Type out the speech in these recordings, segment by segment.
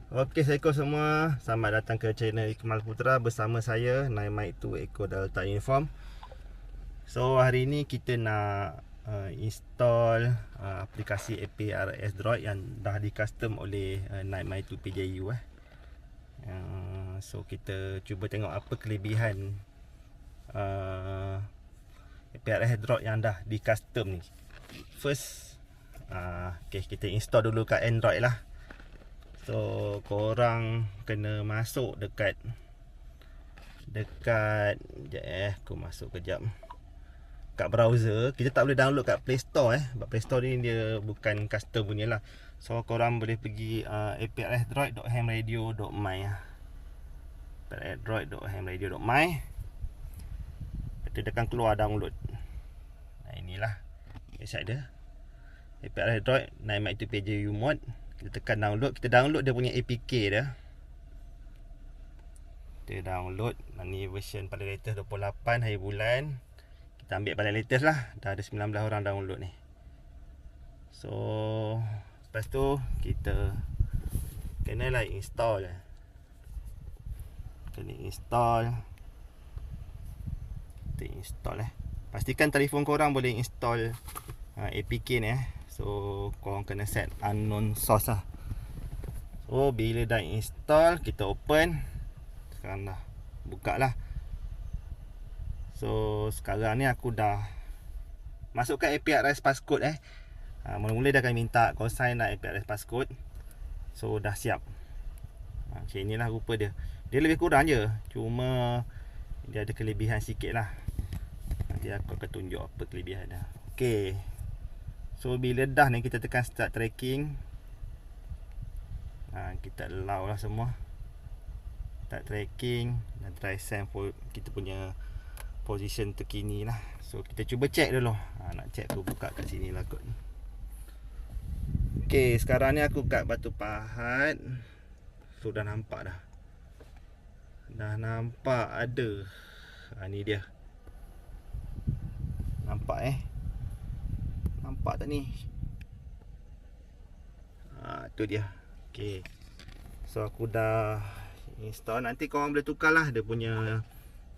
Okey, Assalamualaikum semua. Selamat datang ke channel Ikmal Putra bersama saya Naimite 2 Eco Delta Uniform. So hari ni kita nak install aplikasi APRS Droid yang dah di custom oleh Naimite 2 PJU So kita cuba tengok apa kelebihan APRS Droid yang dah di custom ni. First okay, kita install dulu kat Android lah. So korang kena masuk dekat aku masuk kejap kat browser. Kita tak boleh download kat Play Store sebab Play Store ni dia bukan custom punya lah. So korang boleh pergi aprsdroid.hamradio.my aprsdroid.hamradio.my. Kita akan keluar download. Inilah website dia, APRS Droid Naimite 2 PJU mod. Kita tekan download. Kita download dia punya APK dia. Kita download. Ni version paling latest 28 hari bulan. Kita ambil paling latest lah. Dah ada 19 orang download ni. So lepas tu kita kena lah install. Kena install. Kita install Pastikan telefon korang boleh install APK ni So korang kena set unknown source lah. So bila dah install, kita open. Sekarang dah buka lah. So sekarang ni aku dah masukkan APRS passcode mula-mula dia akan minta kau sign lah APRS passcode. So dah siap. Macam inilah rupa dia. Dia lebih kurang je, cuma dia ada kelebihan sikit lah. Nanti aku akan tunjuk apa kelebihan dia. Okay, so bila dah ni kita tekan start tracking. Kita allow lah semua. Start tracking dan try send kita punya position terkini lah. So kita cuba check dulu. Nak check aku buka kat sini lah kot. Okay, sekarang ni aku kat Batu Pahat. So dah nampak dah. Dah nampak ada. Ni dia. Nampak Nampak tak ni? Tu dia. Okay, so aku dah install. Nanti korang boleh tukar lah dia punya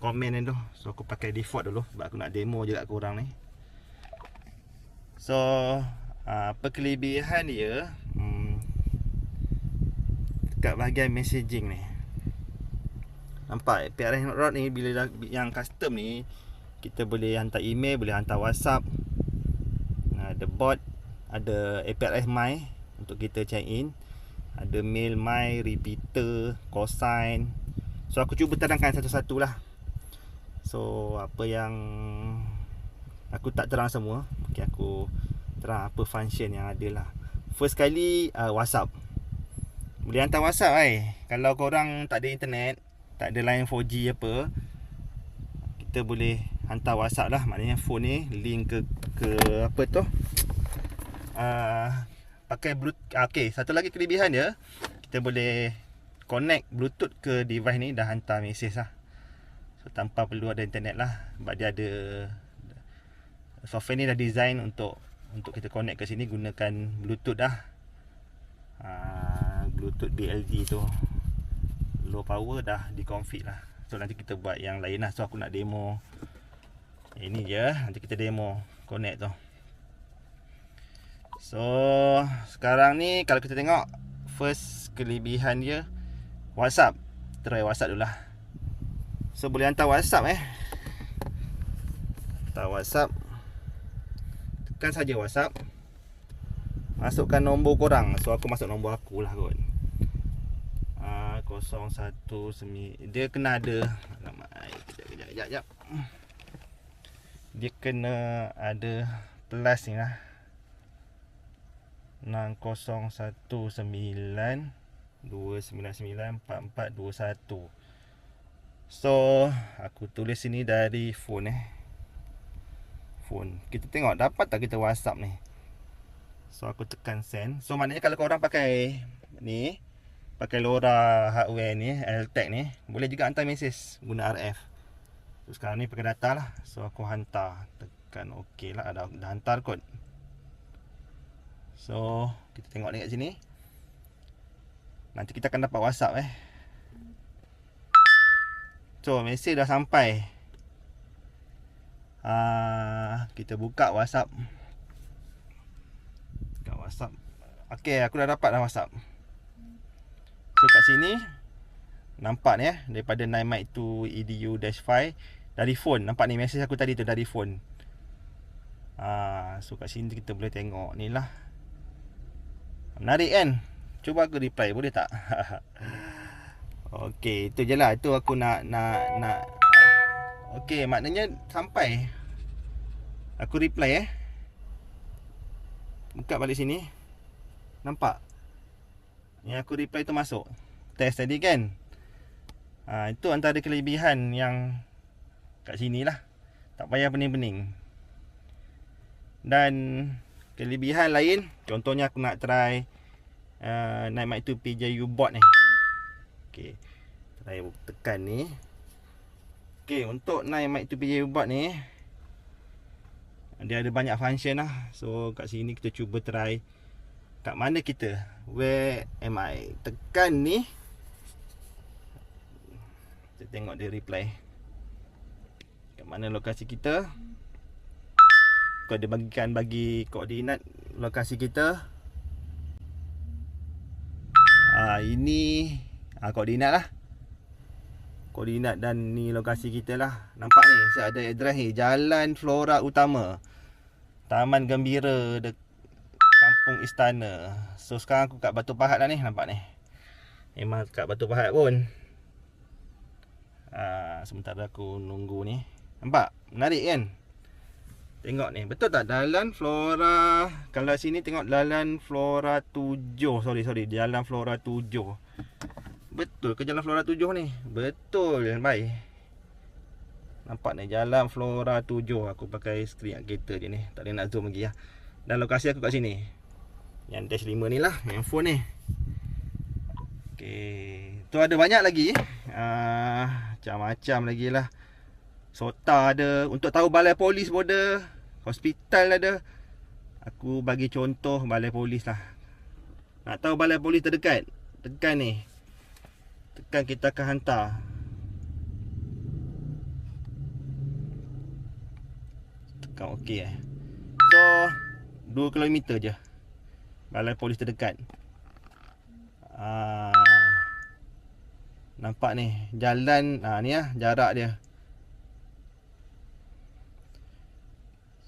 komen ni tu. So aku pakai default dulu sebab aku nak demo je kat korang ni. So apa kelebihan dia kat bahagian messaging ni. Nampak APRS Droid ni bila dah, yang custom ni, kita boleh hantar email, boleh hantar WhatsApp. Ada bot, ada APRS My untuk kita check in. Ada mail My, repeater, cosign. So aku cuba terangkan satu-satu lah. So apa yang aku tak terang semua, okay, aku terang apa function yang ada lah. First kali WhatsApp. Boleh hantar WhatsApp kalau korang tak ada internet, tak ada line 4G apa, kita boleh hantar WhatsApp lah. Maknanya phone ni link ke apa tu, pakai Bluetooth. Okay, satu lagi kelebihan dia, kita boleh connect Bluetooth ke device ni, dah hantar mesej lah. So tanpa perlu ada internet lah, sebab dia ada software ni dah design untuk kita connect ke sini gunakan Bluetooth dah. Bluetooth BLD tu low power dah di-config lah. So nanti kita buat yang lain lah. So aku nak demo ini je. Nanti kita demo connect tu. So sekarang ni kalau kita tengok, first kelebihan dia WhatsApp. Try WhatsApp dulu lah. So boleh hantar WhatsApp hantar WhatsApp. Tekan saja WhatsApp. Masukkan nombor korang. So aku masuk nombor aku lah kot. 019. Dia kena ada. Alamak, kejap. Dia kena ada plus ni lah. 6019299441. So aku tulis sini dari phone phone. Kita tengok dapat tak kita WhatsApp ni. So aku tekan send. So maknanya kalau korang pakai ni, pakai LoRa hardware ni, LTEC ni, boleh juga hantar mesej guna RF. So sekarang ni pakai data lah. So aku hantar. Tekan OK lah. Dah hantar kot. So kita tengok ni kat sini. Nanti kita akan dapat WhatsApp So mesej dah sampai. Kita buka WhatsApp. Okay, aku dah dapat dah WhatsApp. So kat sini nampak ni daripada 9mic2edu-5 dari phone. Nampak ni mesej aku tadi tu dari phone. So kat sini kita boleh tengok ni lah. Menarik kan? Cuba aku reply, boleh tak? Okay, itu je lah. Itu aku nak okay, maknanya sampai. Aku reply buka balik sini. Nampak? Yang aku reply tu masuk. Test tadi kan? Itu antara kelebihan yang kat sini lah. Tak payah pening-pening. Dan kelebihan lain, contohnya aku nak try 9mic2 PJU bot ni. Okay, try tekan ni. Okay, untuk 9mic2 PJU bot ni, dia ada banyak function lah. So kat sini kita cuba try. Kat mana kita? Where am I? Tekan ni. Kita tengok dia reply. Kat mana lokasi kita? Kau dia bagi koordinat lokasi kita. Ini koordinat lah. Koordinat dan ni lokasi kita lah. Nampak ni, saya ada address ni. Jalan Flora Utama, Taman Gembira, Kampung Istana. So sekarang aku kat Batu Pahat lah ni. Nampak ni, memang kat Batu Pahat pun. Sementara aku nunggu ni. Nampak? Menarik kan? Tengok ni, betul tak? Jalan Flora. Kalau sini tengok Jalan Flora 7. Sorry, Jalan Flora 7. Betul ke Jalan Flora 7 ni? Betul, baik. Nampak ni, Jalan Flora 7. Aku pakai skrin kereta je ni. Tak boleh nak zoom lagi lah. Dan lokasi aku kat sini. Yang dash 5 ni lah, handphone ni. Okay, tu ada banyak lagi. Macam-macam lagi lah. SOTA ada. Untuk tahu balai polis pun ada. Hospital ada. Aku bagi contoh balai polis lah. Nak tahu balai polis terdekat? Tekan ni. Tekan, kita akan hantar. Tekan OK So 2 km je balai polis terdekat. Nampak ni jalan. Ni lah jarak dia.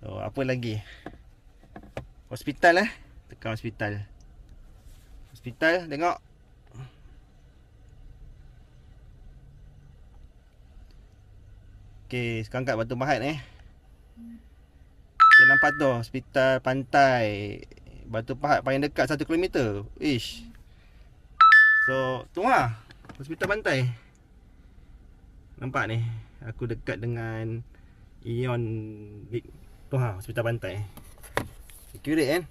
So apa lagi? Hospital tekan hospital. Hospital, tengok. Okay, sekarang kat Batu Pahat Okay, nampak tu hospital pantai Batu Pahat paling dekat 1 km. Ish. So tu lah hospital pantai. Nampak ni, aku dekat dengan Ion tu lah, hospital pantai. Accurate kan?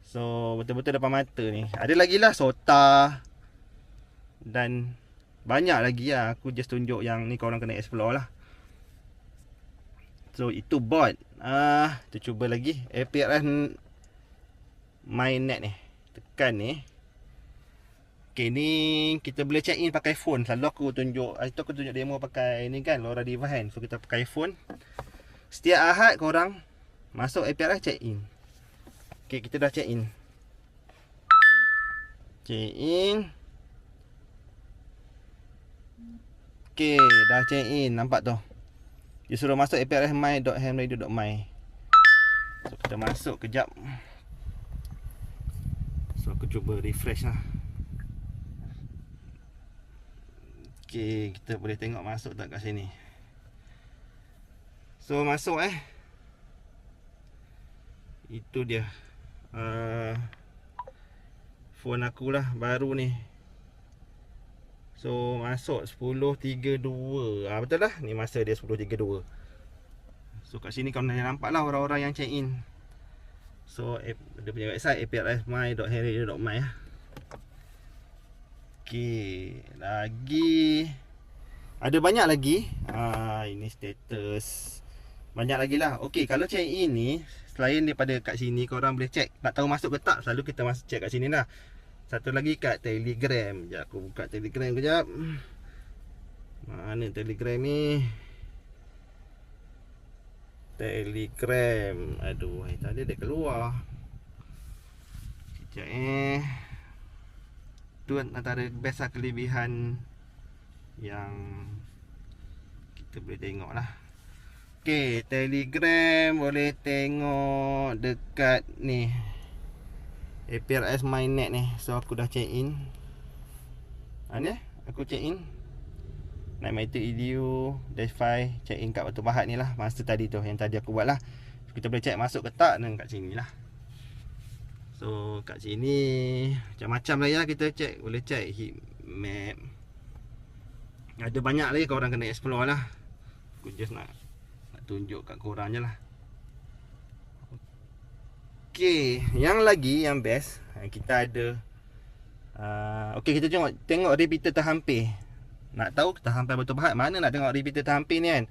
So betul-betul depan mata ni. Ada lagi lah SOTA. Dan banyak lagi lah. Aku just tunjuk yang ni, korang kena explore lah. So itu bot. Kita cuba lagi APRS MyNet ni. Tekan ni. Okay, ni kita boleh check in pakai phone. Selalu aku tunjuk, itu aku tunjuk demo pakai ni kan, LoRa device kan. So kita pakai phone. Setiap Ahad korang masuk APRS check in. Okay, kita dah check in. Check in. Okay, dah check in. Nampak tu, dia suruh masuk aprsmy.hamradio.my. So kita masuk kejap. So aku cuba refresh lah. Okay, kita boleh tengok masuk tak kat sini. So masuk itu dia phone aku lah, baru ni. So masuk 10.32. Betul lah, ni masa dia 10.32. So kat sini kau nampak lah orang-orang yang check in. So dia punya website aprsmy.hamradio.my lah. Okay, lagi ada banyak lagi. Ini status. Banyak lagi lah. Okay, kalau check in ni, selain daripada kat sini korang boleh check nak tahu masuk ke tak, selalu kita masuk check kat sini lah. Satu lagi kat Telegram. Sekejap aku buka Telegram kejap. Mana Telegram ni? Telegram. Aduh, tadi dia keluar. Sekejap tu antara best kelebihan yang kita boleh tengok lah. Okay, Telegram boleh tengok dekat ni APRS Mainnet ni. So aku dah check in. Ni aku check in Naik-Edu -5 check in kat Batu Pahat ni lah. Masa tadi tu yang tadi aku buat lah. Kita boleh check masuk ke tak dan kat sini lah. So kat sini macam-macam lah ya kita check. Boleh check heat map. Ada banyak lagi korang kena explore lah. Aku just nak tunjuk kat korang je lah. Okay, yang lagi yang best kita ada okay, kita tengok repeater terhampir. Nak tahu terhampir Batu Pahat mana nak tengok repeater terhampir ni kan.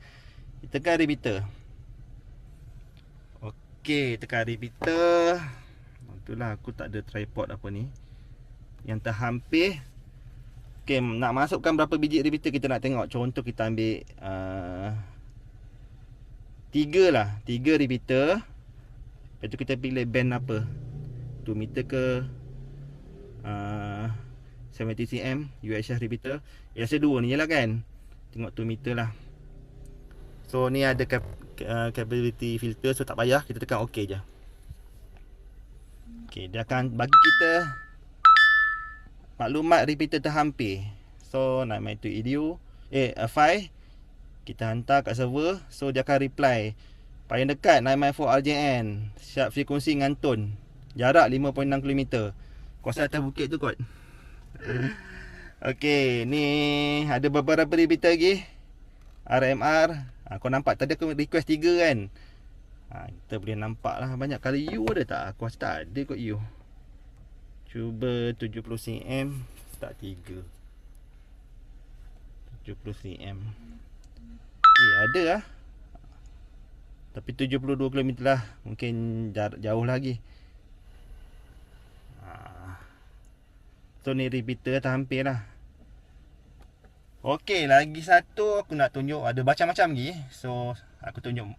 Kita tekan repeater. Okay, tekan repeater. Itulah aku tak ada tripod apa ni. Yang terhampir. Okay, nak masukkan berapa biji repeater kita nak tengok. Contoh kita ambil 3 lah, 3 repeater. Lepas tu kita pilih band apa, 2 meter ke 70 cm UHF repeater. Biasa 2 ni je lah kan. Tengok 2 meter lah. So ni ada capability filter. So tak payah, kita tekan OK je. Okay, dia akan bagi kita maklumat repeater terhampir. So Naik-Edu file kita hantar kat server. So dia akan reply paling dekat 994 RJN, sharp frekuensi dengan tone, jarak 5.6 km. Kuasa atas bukit tu kot. Okay, ni ada beberapa repeater lagi. RMR. Kau nampak tadi aku request 3 kan. Kita boleh nampak lah. Banyak kali U ada tak? Aku rasa tak ada kot U. Cuba 70 cm start 3 70 cm. Ada lah. Tapi 72 km lah. Mungkin jauh lagi. So ni repeater terhampir lah. Okey, lagi satu aku nak tunjuk. Ada macam-macam lagi. So aku tunjuk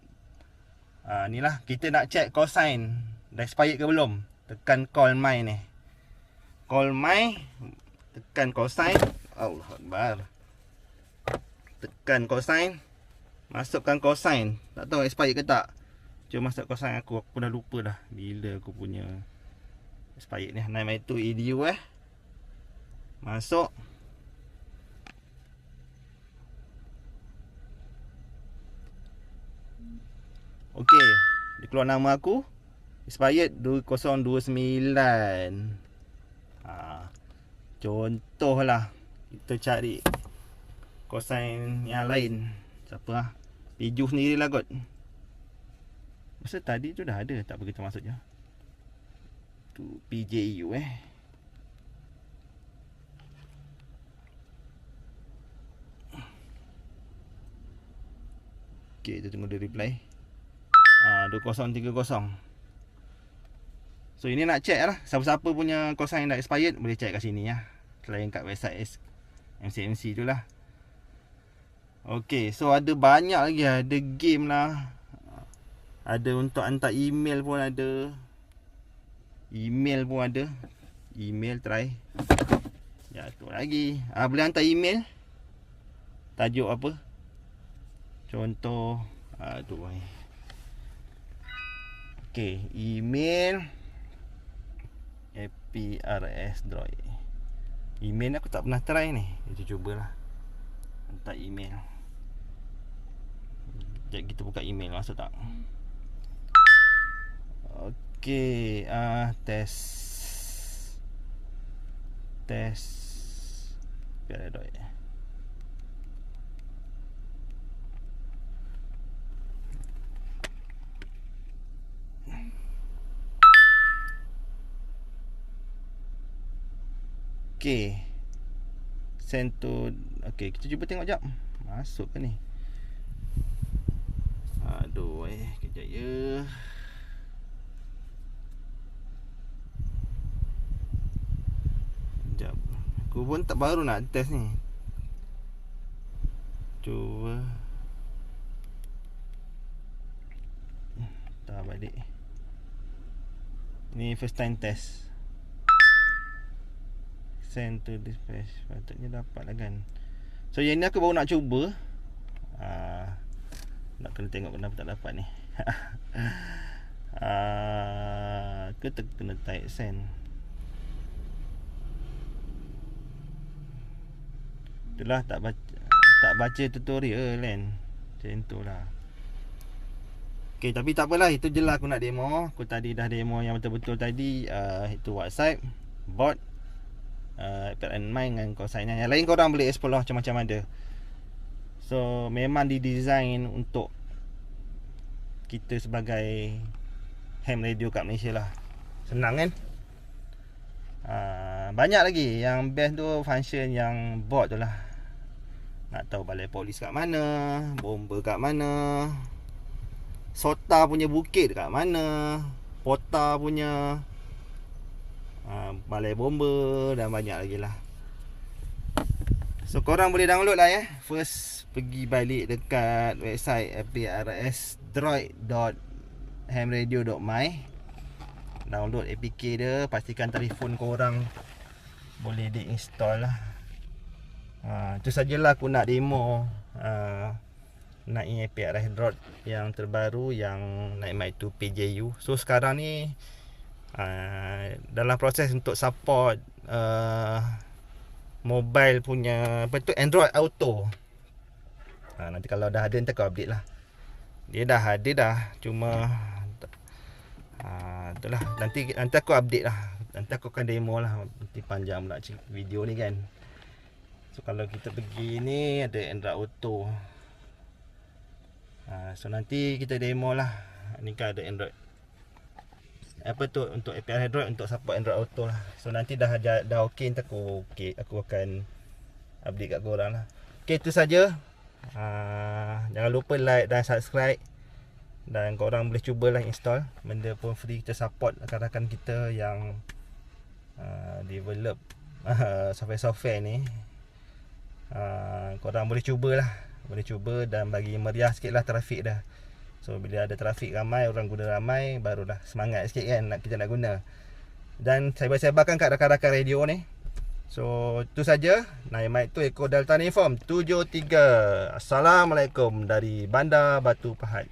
ni lah. Kita nak check call sign dah expired ke belum. Tekan call my ni. Call my. Tekan call sign. Allahuakbar. Tekan call sign. Masukkan call sign. Tak tahu expired ke tak. Cuma masuk call sign aku. Aku dah lupa dah bila aku punya expired ni. Naik-Edu masuk. Okey, dia keluar nama aku. Expired 2029. Contoh lah. Kita cari call sign yang lain. Siapa lah? Piju sendirilah kot. Masa tadi tu dah ada. Tak apa, kita masuk je. Tu PJU Okay, kita tunggu dia reply. 2030. So ini nak check lah. Siapa-siapa punya call sign dah expired, boleh check kat sini ya. Selain kat website MCMC tu lah. Okay, so ada banyak lagi. Ada game lah. Ada untuk hantar email pun ada. Email pun ada. Email try. Ya, tu lagi. Boleh hantar email. Tajuk apa? Contoh. Okay, email APRS Droid. Email aku tak pernah try ni. Kita cubalah. Hantar email. Sekejap kita buka email. Masuk tak? Okay, test APRS Droid. Okay, send to. Okay, kita cuba tengok jap. Masuk ke ni? Aduh, kejap ya. Sekejap. Aku pun tak baru nak test ni. Cuba. Tak balik. Ni first time test. Send to dispatch. Patutnya dapat lah kan. So yang ni aku baru nak cuba. Nak kena tengok kenapa tak dapat ni. Kita kena type send. Itulah tak baca tutorial kan. Macam tu lah. Okay, tapi tak apalah. Itu je lah aku nak demo. Aku tadi dah demo yang betul-betul tadi. Itu WhatsApp, bot, PRN main dengan call sign. Yang lain korang boleh explore macam-macam ada. So memang didesign untuk kita sebagai ham radio kat Malaysia lah. Senang kan? Banyak lagi. Yang best tu function yang bot tu lah. Nak tahu balai polis kat mana, bomba kat mana, Sota punya bukit kat mana, Pota punya, balai bomba dan banyak lagi lah. So korang boleh download lah ya. First pergi balik dekat website aprsdroid.hamradio.my. Download APK dia. Pastikan telefon korang boleh diinstall lah. Itu sajalah aku nak demo naik APRS yang terbaru yang naik mic 2 PJU. So sekarang ni dalam proses untuk support mobile punya apa tu, Android Auto. Nanti kalau dah ada nanti aku update lah. Dia dah ada dah, cuma itulah, nanti aku update lah. Nanti aku akan demo lah. Nanti panjang pula video ni kan. So kalau kita pergi ni ada Android Auto. So nanti kita demo lah. Ni kan ada Android, apa tu, untuk API Android untuk support Android Auto lah. So nanti dah okey, nanti aku akan update kat korang lah. Okay, itu saja. Jangan lupa like dan subscribe. Dan korang boleh cubalah install. Benda pun free. Kita support rakan-rakan kita yang develop software-software ni. Korang boleh cubalah. Boleh cuba dan bagi meriah sikit lah trafik dah. So bila ada trafik ramai, orang guna ramai, barulah semangat sikit kan kita nak guna. Dan saya sebarkan kat rakan-rakan radio ni. So itu saja. Naik mic tu Echo Delta Uniform 73. Assalamualaikum dari Bandar Batu Pahat.